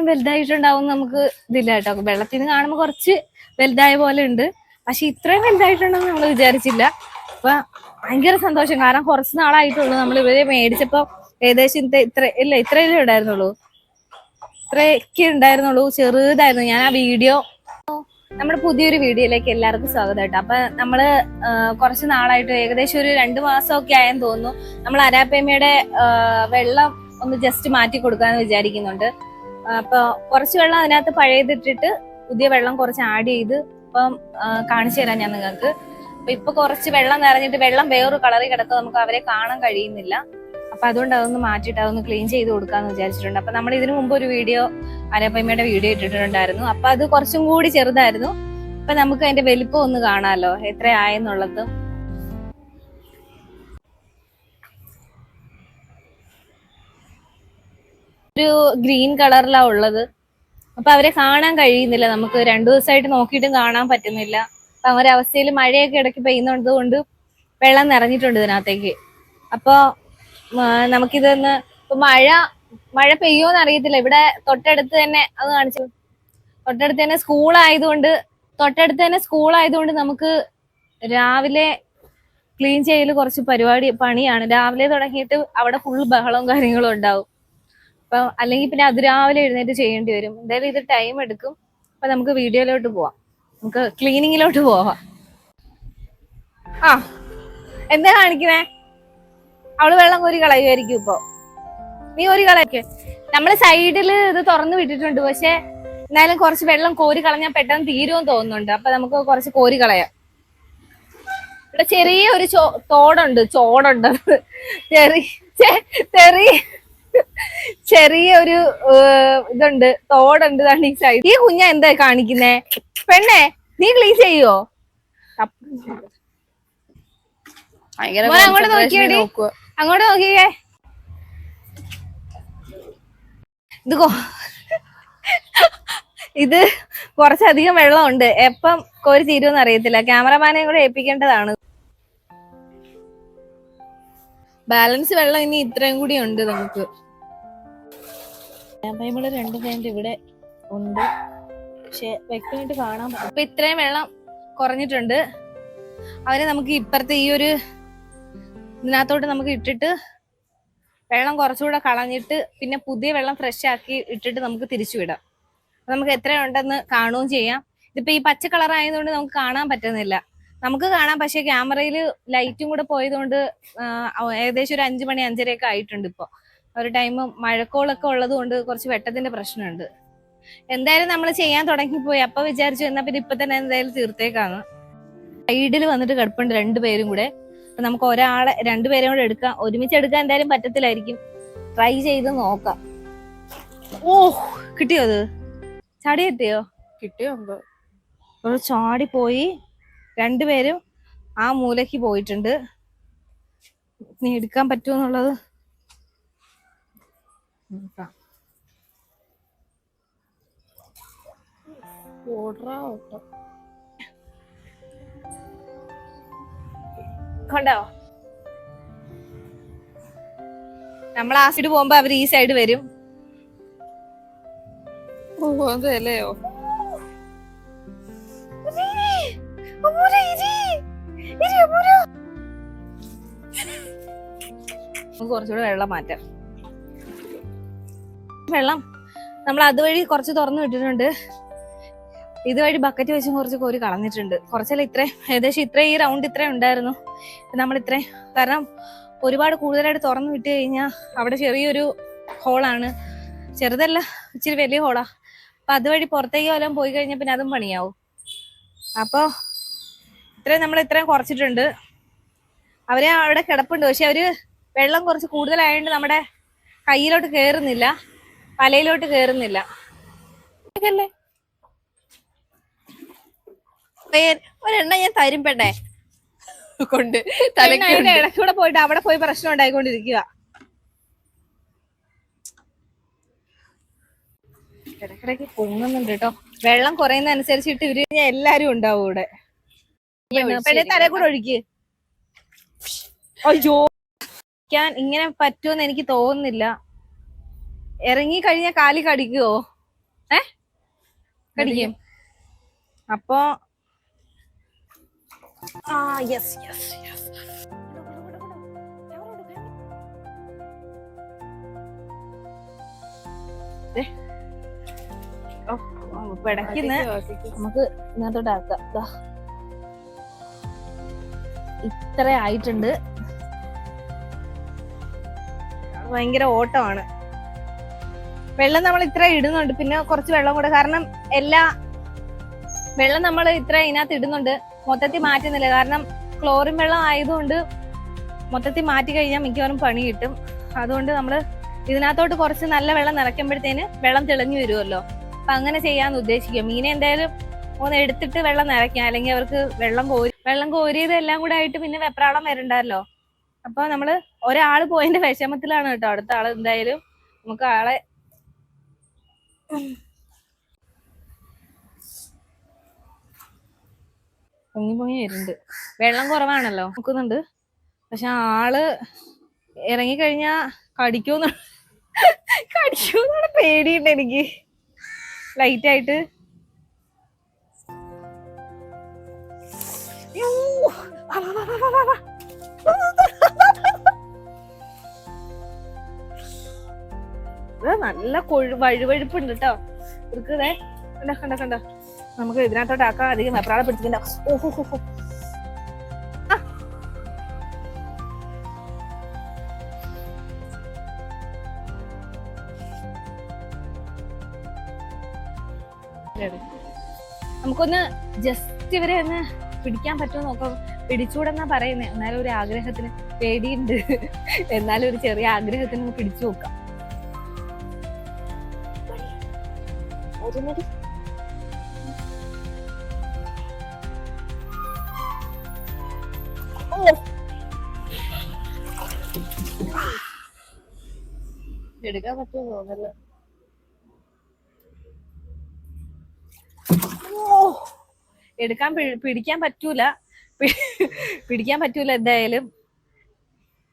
വലുതായിട്ടുണ്ടാവും നമുക്ക് ഇതില്ല കേട്ടോ. വെള്ളത്തിന് കാണുമ്പോൾ കുറച്ച് വലുതായ പോലെ ഉണ്ട്, പക്ഷെ ഇത്രയും വലുതായിട്ടുണ്ടെന്ന് നമ്മൾ വിചാരിച്ചില്ല. അപ്പൊ ഭയങ്കര സന്തോഷം, കാരണം കുറച്ച് നാളായിട്ടുള്ളൂ നമ്മൾ ഇവരെ മേടിച്ചപ്പോ. ഏകദേശം ഇത്രയല്ലേ ഉണ്ടായിരുന്നുള്ളൂ, ഇത്രയൊക്കെ ഉണ്ടായിരുന്നുള്ളൂ, ചെറുതായിരുന്നു. ഞാൻ ആ വീഡിയോ, നമ്മുടെ പുതിയൊരു വീഡിയോയിലേക്ക് എല്ലാവർക്കും സ്വാഗതം കേട്ടോ. അപ്പൊ നമ്മള് കുറച്ച് നാളായിട്ട്, ഏകദേശം ഒരു 2 മാസമൊക്കെ ആയെന്ന് തോന്നുന്നു, നമ്മൾ അരാപ്പേമയുടെ വെള്ളം ഒന്ന് ജസ്റ്റ് മാറ്റി കൊടുക്കാന്ന് വിചാരിക്കുന്നുണ്ട്. അപ്പൊ കുറച്ച് വെള്ളം അതിനകത്ത് പഴയതിട്ടിട്ട് പുതിയ വെള്ളം കുറച്ച് ആഡ് ചെയ്ത് ഇപ്പം കാണിച്ചു തരാം ഞാൻ നിങ്ങൾക്ക്. അപ്പൊ ഇപ്പൊ കുറച്ച് വെള്ളം നിറഞ്ഞിട്ട് വെള്ളം വേറൊരു കളറിൽ കിടക്കുക, നമുക്ക് അവരെ കാണാൻ കഴിയുന്നില്ല. അപ്പൊ അതുകൊണ്ട് അതൊന്ന് മാറ്റിയിട്ട് അതൊന്ന് ക്ലീൻ ചെയ്ത് കൊടുക്കാന്ന് വിചാരിച്ചിട്ടുണ്ട്. അപ്പൊ നമ്മൾ ഇതിനു മുമ്പ് ഒരു വീഡിയോ, അരാപ്പമ്മയുടെ വീഡിയോ ഇട്ടിട്ടുണ്ടായിരുന്നു. അപ്പൊ അത് കുറച്ചും കൂടി ചെറുതായിരുന്നു. അപ്പൊ നമുക്ക് അതിന്റെ വലിപ്പം ഒന്ന് കാണാമല്ലോ, എത്രയായെന്നുള്ളത്. ഒരു ഗ്രീൻ കളറിലാ ഉള്ളത്. അപ്പൊ അവരെ കാണാൻ കഴിയുന്നില്ല, നമുക്ക് 2 ദിവസമായിട്ട് നോക്കിയിട്ടും കാണാൻ പറ്റുന്നില്ല. അപ്പൊ ഒരവസ്ഥയിൽ മഴയൊക്കെ ഇടയ്ക്ക് പെയ്യുന്നത് കൊണ്ട് വെള്ളം നിറഞ്ഞിട്ടുണ്ട് ഇതിനകത്തേക്ക്. അപ്പൊ നമുക്കിതൊന്ന്, ഇപ്പൊ മഴ പെയ്യോന്ന് അറിയത്തില്ല. ഇവിടെ തൊട്ടടുത്ത് തന്നെ അത് കാണിച്ചു, തൊട്ടടുത്ത് തന്നെ സ്കൂൾ ആയതുകൊണ്ട് നമുക്ക് രാവിലെ ക്ലീൻ ചെയ്യൽ കുറച്ച് പണിയാണ്. രാവിലെ തുടങ്ങിയിട്ട് അവിടെ ഫുൾ ബഹളവും കാര്യങ്ങളും ഉണ്ടാവും. അപ്പൊ അല്ലെങ്കിൽ പിന്നെ അതിരാവിലെ എഴുന്നേറ്റ് ചെയ്യേണ്ടി വരും. എന്തായാലും ഇത് ടൈം എടുക്കും. അപ്പൊ നമുക്ക് വീഡിയോയിലോട്ട് പോവാം, നമുക്ക് ക്ലീനിങ്ങിലോട്ട് പോവാം. ആ, എന്താ കാണിക്കണേ? അവള് വെള്ളം കോരി കളയുമായിരിക്കും ഇപ്പൊ. നീ ഒരു കളയൊക്കെ, നമ്മള് സൈഡില് ഇത് തുറന്നു വിട്ടിട്ടുണ്ട്, പക്ഷെ എന്നാലും കുറച്ച് വെള്ളം കോരി കളഞ്ഞാൽ പെട്ടെന്ന് തീരുമെന്ന് തോന്നുന്നുണ്ട്. അപ്പൊ നമുക്ക് കുറച്ച് കോരി കളയാം. ഇവിടെ ചെറിയ ഒരു ചോടുണ്ട് ചെറിയൊരു ഇതുണ്ട്, തോടുണ്ട് ഈ സൈഡ്. ഈ കുഞ്ഞ എന്താ കാണിക്കുന്നേ? പെണ്ണെ, നീ ക്ലീൻ ചെയ്യോ? അങ്ങോട്ട് നോക്കിയേ, അങ്ങോട്ട് നോക്കിയേ. ഇത് കുറച്ചധികം വെള്ളമുണ്ട്, എപ്പം കോരി തീരുമെന്ന് അറിയത്തില്ല. ക്യാമറമാനെ കൂടെ ഏൽപ്പിക്കേണ്ടതാണ്. ബാലൻസ് വെള്ളം ഇനി ഇത്രയും കൂടി ഉണ്ട് നമുക്ക്. ഇവിടെ 2 പാൻറ് ഇവിടെ ഉണ്ട്, പക്ഷെ വ്യക്തമായിട്ട് കാണാൻ പറ്റും. അപ്പൊ ഇത്രയും വെള്ളം കുറഞ്ഞിട്ടുണ്ട്. അവരെ നമുക്ക് ഇപ്പുറത്തെ ഈ ഒരു ഇതിനകത്തോട്ട് നമുക്ക് ഇട്ടിട്ട് വെള്ളം കുറച്ചുകൂടെ കളഞ്ഞിട്ട് പിന്നെ പുതിയ വെള്ളം ഫ്രഷ് ആക്കി ഇട്ടിട്ട് നമുക്ക് തിരിച്ചു വിടാം. നമുക്ക് എത്രയുണ്ടെന്ന് കാണുകയും ചെയ്യാം. ഇതിപ്പോ ഈ പച്ച കളർ ആയതുകൊണ്ട് നമുക്ക് കാണാൻ പറ്റുന്നില്ല. നമുക്ക് കാണാം, പക്ഷെ ക്യാമറയിൽ ലൈറ്റും കൂടെ പോയതുകൊണ്ട് ഏകദേശം ഒരു 5 മണി 5:30 ഒക്കെ ആയിട്ടുണ്ട്. ഇപ്പൊ ഒരു ടൈം മഴക്കോളൊക്കെ ഉള്ളത് കൊണ്ട് കുറച്ച് വെട്ടത്തിന്റെ പ്രശ്നമുണ്ട്. എന്തായാലും നമ്മൾ ചെയ്യാൻ തുടങ്ങിപ്പോയി. അപ്പൊ വിചാരിച്ചു എന്നാ പിന്നെ ഇപ്പൊ തന്നെ എന്തായാലും തീർത്തേക്കാന്ന്. സൈഡിൽ വന്നിട്ട് കിടപ്പുണ്ട് 2 പേരും കൂടെ. അപ്പൊ നമുക്ക് 2 പേരും കൂടെ എടുക്കാം. ഒരുമിച്ച് എടുക്കാൻ എന്തായാലും പറ്റത്തില്ലായിരിക്കും, ട്രൈ ചെയ്ത് നോക്കാം. ഓ, കിട്ടിയോ? അത് ചാടി എത്തിയോ? കിട്ടിയോ? ചാടി പോയി. 2 പേരും ആ മൂലയ്ക്ക് പോയിട്ടുണ്ട്. നീ എടുക്കാൻ പറ്റുമെന്നുള്ളത് കണ്ടോ? നമ്മൾ ആ സൈഡ് പോകുമ്പോ അവർ ഈ സൈഡ് വരും. അതല്ലയോ? കുറച്ചുകൂടെ വെള്ളം മാറ്റാം. വെള്ളം നമ്മൾ അതുവഴി കുറച്ച് തുറന്നു വിട്ടിട്ടുണ്ട്. ഇതുവഴി ബക്കറ്റ് വെച്ചും കുറച്ച് കോരി കളഞ്ഞിട്ടുണ്ട്. കുറച്ചല്ല, ഏകദേശം ഈ റൗണ്ട് ഇത്രയും ഉണ്ടായിരുന്നു. നമ്മൾ ഇത്രയും, കാരണം ഒരുപാട് കൂടുതലായിട്ട് തുറന്നു വിട്ട് കഴിഞ്ഞാൽ അവിടെ ചെറിയൊരു ഹോളാണ്, ചെറുതല്ല ഇച്ചിരി വലിയ ഹോളാ. അപ്പൊ അതുവഴി പുറത്തേക്ക് വല്ലതും പോയി കഴിഞ്ഞാൽ പിന്നെ അതും പണിയാവും. അപ്പൊ നമ്മൾ ഇത്രയും കുറച്ചിട്ടുണ്ട്. അവരെ അവിടെ കിടപ്പുണ്ട്, പക്ഷെ അവര് വെള്ളം കുറച്ച് കൂടുതലായതുകൊണ്ട് നമ്മുടെ കയ്യിലോട്ട് കേറുന്നില്ല, തലയിലോട്ട് കേറുന്നില്ല. ഒരെണ്ണ ഞാൻ തരും പെണ്ണേ കൊണ്ട് ഇടയ്ക്കൂടെ പോയിട്ട് അവിടെ പോയി പ്രശ്നം ഉണ്ടായിക്കൊണ്ടിരിക്കുക. ഇടയ്ക്കിടയ്ക്ക് പൊങ്ങുന്നുണ്ട് കേട്ടോ. വെള്ളം കുറയുന്നതനുസരിച്ചിട്ട് ഇവര് എല്ലാരും ഉണ്ടാവും ഇവിടെ. പെണ്ണെ തലേ കൂടെ ഒഴുക്കി. അയ്യോ, ഇങ്ങനെ പറ്റുമെന്ന് എനിക്ക് തോന്നുന്നില്ല. ഇറങ്ങി കഴിഞ്ഞാൽ കാലി കടിക്കുവോ? കടിക്കും. അപ്പൊ യെസ് യെസ് യെസ്. പിടയ്ക്കുന്ന നമുക്ക് ഇതിനകത്തോട്ട് ആക്കാം. ഇത്ര ആയിട്ടുണ്ട്. ഭയങ്കര ഓട്ടമാണ്. വെള്ളം നമ്മൾ ഇത്ര ഇടുന്നുണ്ട്, പിന്നെ കുറച്ച് വെള്ളം കൂടെ, കാരണം വെള്ളം നമ്മൾ ഇത്ര ഇതിനകത്ത് ഇടുന്നുണ്ട്, മൊത്തത്തിൽ മാറ്റുന്നില്ല. കാരണം ക്ലോറിൻ വെള്ളം ആയതുകൊണ്ട് മൊത്തത്തിൽ മാറ്റി കഴിഞ്ഞാൽ മിക്കവാറും പണി കിട്ടും. അതുകൊണ്ട് നമ്മൾ ഇതിനകത്തോട്ട് കുറച്ച് നല്ല വെള്ളം നിറയ്ക്കുമ്പോഴത്തേന് വെള്ളം തെളിഞ്ഞു വരുമല്ലോ. അപ്പൊ അങ്ങനെ ചെയ്യാന്ന് ഉദ്ദേശിക്കും. മീനെ എന്തായാലും ഒന്ന് എടുത്തിട്ട് വെള്ളം നിറയ്ക്കാം, അല്ലെങ്കിൽ അവർക്ക് വെള്ളം കോരിയത് എല്ലാം കൂടെ ആയിട്ട് പിന്നെ വെപ്രാളം വരണ്ടല്ലോ. അപ്പൊ നമ്മള് ഒരാള് പോയതിന്റെ വിഷമത്തിലാണ് കേട്ടോ. അടുത്ത ആള് എന്തായാലും നമുക്ക് ആളെ പൊങ്ങി വരുന്നുണ്ട്. വെള്ളം കുറവാണല്ലോ, നോക്കുന്നുണ്ട്. പക്ഷെ ആള് ഇറങ്ങിക്കഴിഞ്ഞാ കടിക്കൂന്നാണ് പേടിയുണ്ട് എനിക്ക് ലൈറ്റായിട്ട്. നല്ല വഴുവഴുപ്പുണ്ട് കേട്ടോ ഇവർക്കതേ. കണ്ട നമുക്ക് ഇതിനകത്തോട്ട് ആക്കാൻ അധികം വെപ്രാളം പിടിച്ചിട്ടുണ്ടോ. ഓഹോ നമുക്കൊന്ന് ജസ്റ്റ് ഇവരെ ഒന്ന് പിടിക്കാൻ പറ്റുമോ നോക്കാം. പിടിച്ചൂടെന്നാ പറയുന്നേ. എന്നാലും ഒരു ആഗ്രഹത്തിന്, പേടിയുണ്ട് എന്നാലും ഒരു ചെറിയ ആഗ്രഹത്തിന് പിടിച്ചു നോക്കാം. എടുക്കാൻ പറ്റുമോ തോന്നല്ലോ. പിടിക്കാൻ പറ്റൂല എന്തായാലും.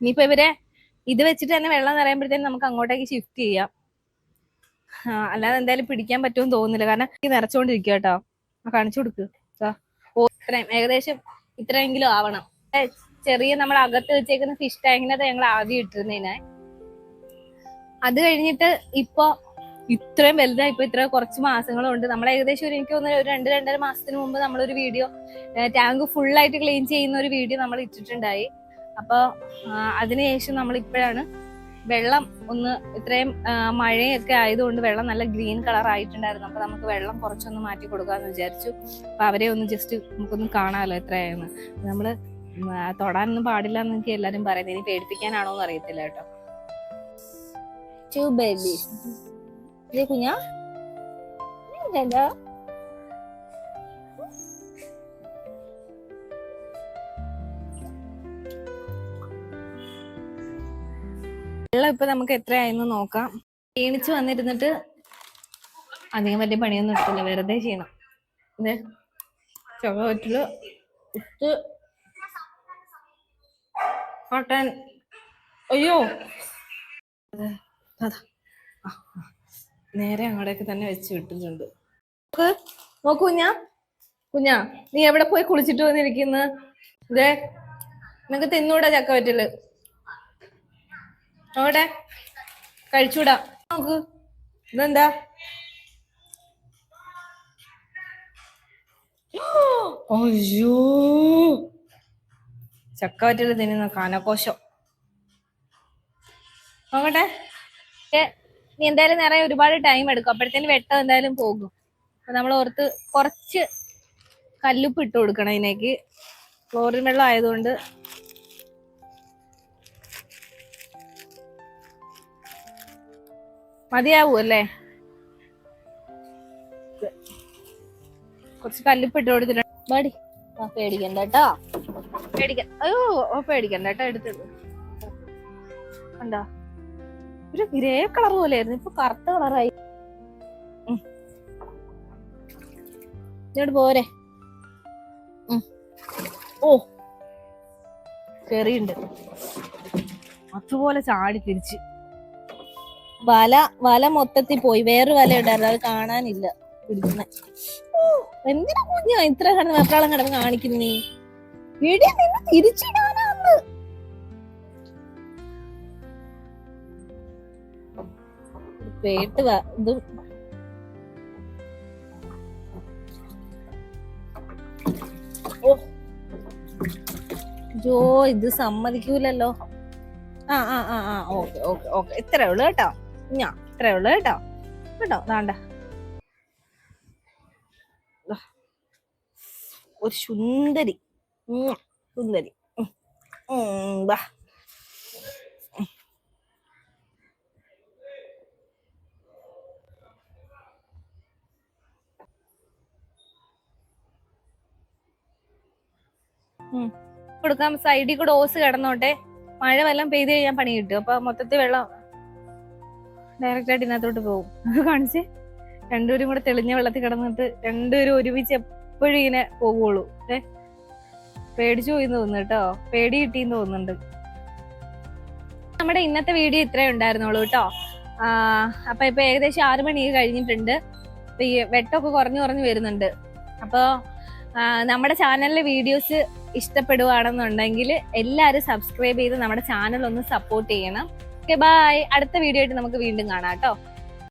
ഇനിയിപ്പോ ഇവരെ ഇത് വെച്ചിട്ട് തന്നെ വെള്ളം നിറയുമ്പോഴത്തേനും നമുക്ക് അങ്ങോട്ടേക്ക് ഷിഫ്റ്റ് ചെയ്യാം. അല്ലാതെ എന്തായാലും പിടിക്കാൻ പറ്റുമെന്ന് തോന്നുന്നില്ല, കാരണം ഈ നിറച്ചോണ്ടിരിക്കുക കേട്ടോ. കാണിച്ചു കൊടുക്ക്. ഇത്രയും ഏകദേശം ഇത്രയെങ്കിലും ആവണം. ചെറിയ നമ്മൾ അകത്ത് വെച്ചേക്കുന്ന ഫിഷ് ടാങ്കിനകത്ത് ഞങ്ങൾ ആദ്യം ഇട്ടിരുന്നതിനെ, അത് കഴിഞ്ഞിട്ട് ഇപ്പൊ ഇത്രയും വലുതായി. ഇപ്പൊ ഇത്ര കുറച്ച് മാസങ്ങളുണ്ട്. നമ്മൾ ഏകദേശം എനിക്ക് തോന്നുന്നു ഒരു 2-2.5 മാസത്തിന് മുമ്പ് നമ്മളൊരു വീഡിയോ ടാങ്ക് ഫുള്ളായിട്ട് ക്ലീൻ ചെയ്യുന്ന ഒരു വീഡിയോ നമ്മൾ ഇട്ടിട്ടുണ്ടായി. അപ്പൊ അതിനുശേഷം നമ്മൾ ഇപ്പോഴാണ് വെള്ളം ഒന്ന് ഇത്രയും മഴയൊക്കെ ആയതുകൊണ്ട് വെള്ളം നല്ല ഗ്രീൻ കളർ ആയിട്ടുണ്ടായിരുന്നു. അപ്പൊ നമുക്ക് വെള്ളം കുറച്ചൊന്ന് മാറ്റി കൊടുക്കാന്ന് വിചാരിച്ചു. അപ്പൊ അവരെ ഒന്ന് ജസ്റ്റ് നമുക്കൊന്ന് കാണാമല്ലോ എത്രയായെന്ന്. നമ്മള് തൊടാനൊന്നും പാടില്ല എന്ന് എനിക്ക് എല്ലാരും പറയുന്നത്. ഇനി പേടിപ്പിക്കാനാണോ എന്ന് അറിയത്തില്ല കേട്ടോ. കുഞ്ഞാ വെള്ളം ഇപ്പൊ നമുക്ക് എത്രയായെന്ന് നോക്കാം. ക്ഷീണിച്ച് വന്നിരുന്നിട്ട് അധികം വലിയ പണിയൊന്നും എടുത്തില്ല, വെറുതെ ചെയ്യണം. ഇത് ചുവട്ടില് ഉത്ത് കോട്ടൻ. അയ്യോ നേരെ അങ്ങോട്ടേക്ക് തന്നെ വെച്ച് വിട്ടിട്ടുണ്ട്. നോക്കൂ കുഞ്ഞാ നീ എവിടെ പോയി കുളിച്ചിട്ട് വന്നിരിക്കുന്ന? ഇതേ നിനക്ക് തിന്നൂടാ ചക്കവറ്റല്, അവിടെ കഴിച്ചൂടാ. നോക്ക് ഇതെന്താ? അയ്യോ ചക്കവറ്റല് തിന്നുന്ന കാനക്കോശം. നോക്കട്ടെ. നീ എന്തായാലും നിറയെ ഒരുപാട് ടൈം എടുക്കും, അപ്പോഴത്തേന് വെട്ടം എന്തായാലും പോകും. അപ്പൊ നമ്മൾ ഓർത്ത് കുറച്ച് കല്ലുപ്പ് ഇട്ട് കൊടുക്കണം ഇതിനേക്ക്. ക്ലോറിൻ വെള്ളം ആയതുകൊണ്ട് മതിയാവൂ അല്ലേ? കുറച്ച് കല്ലുപ്പ് ഇട്ട് കൊടുത്തിട്ടുണ്ട്. മടി പേടിക്കണ്ട കേട്ടോ, പേടിക്കണ്ട കേട്ടോ. എടുത്തിട്ട് കണ്ടോ, ഒരു ഗ്രേ കളർ പോലെയായിരുന്നു, ഇപ്പൊ കറുത്ത കളറായി. ഇങ്ങോട്ട് പോരെ. ഓ ചെറിയുണ്ട്, അതുപോലെ ചാടി തിരിച്ച്. വല വല മൊത്തത്തിൽ പോയി. വേറൊരു വല ഉണ്ടായിരുന്നു, അത് കാണാനില്ല. പിടിക്കുന്ന എന്തിനാ കുഞ്ഞാ ഇത്ര കിടന്ന് വെപ്രാളം കിടന്ന് കാണിക്കുന്നേ? വീടിൽ നിന്ന് തിരിച്ചിടാനാന്ന്. പേട്ട് ഇത് ജോ ഇത് സമ്മതിക്കൂലല്ലോ. ആ ആ ആ ആ ഓക്കെ ഓക്കെ ഓക്കെ, ഇത്രേ ഉള്ളു കേട്ടോ. ഞാൻ ഇത്രേ ഉള്ളു കേട്ടോ. കേട്ടോ വേണ്ട ഒരു സുന്ദരി. സുന്ദരി. ബാ. കൊടുക്കാം. സൈഡിൽ കൂടെ ഓസ് കിടന്നോട്ടെ. മഴ വല്ലതും പെയ്ത് കഴിഞ്ഞാൽ പണി കിട്ടും. അപ്പൊ മൊത്തത്തിൽ വെള്ളം ഡയറക്റ്റ് ആയിട്ട് ഇതിനകത്തോട്ട് പോകും. കാണിച്ച് രണ്ടുപേരും കൂടെ തെളിഞ്ഞ വെള്ളത്തിൽ കിടന്നിട്ട് രണ്ടുപേരും ഒരുമിച്ച് എപ്പോഴും ഇങ്ങനെ പോകുള്ളൂ. പേടിച്ചു പോയി തോന്നുന്നു കേട്ടോ. പേടി കിട്ടിന്ന് തോന്നുന്നുണ്ട്. നമ്മുടെ ഇന്നത്തെ വീഡിയോ ഇത്രേ ഉണ്ടായിരുന്നുള്ളൂ കേട്ടോ. അപ്പൊ ഇപ്പൊ ഏകദേശം 6 മണി കഴിഞ്ഞിട്ടുണ്ട്. അപ്പൊ ഈ വെട്ടമൊക്കെ കുറഞ്ഞു വരുന്നുണ്ട്. അപ്പൊ നമ്മുടെ ചാനലിലെ വീഡിയോസ് ഇഷ്ടപ്പെടുവാണെന്നുണ്ടെങ്കിൽ എല്ലാവരും സബ്സ്ക്രൈബ് ചെയ്ത് നമ്മുടെ ചാനൽ ഒന്ന് സപ്പോർട്ട് ചെയ്യണം. Okay bye. അടുത്ത വീഡിയോ ആയിട്ട് നമുക്ക് വീണ്ടും കാണാം കേട്ടോ.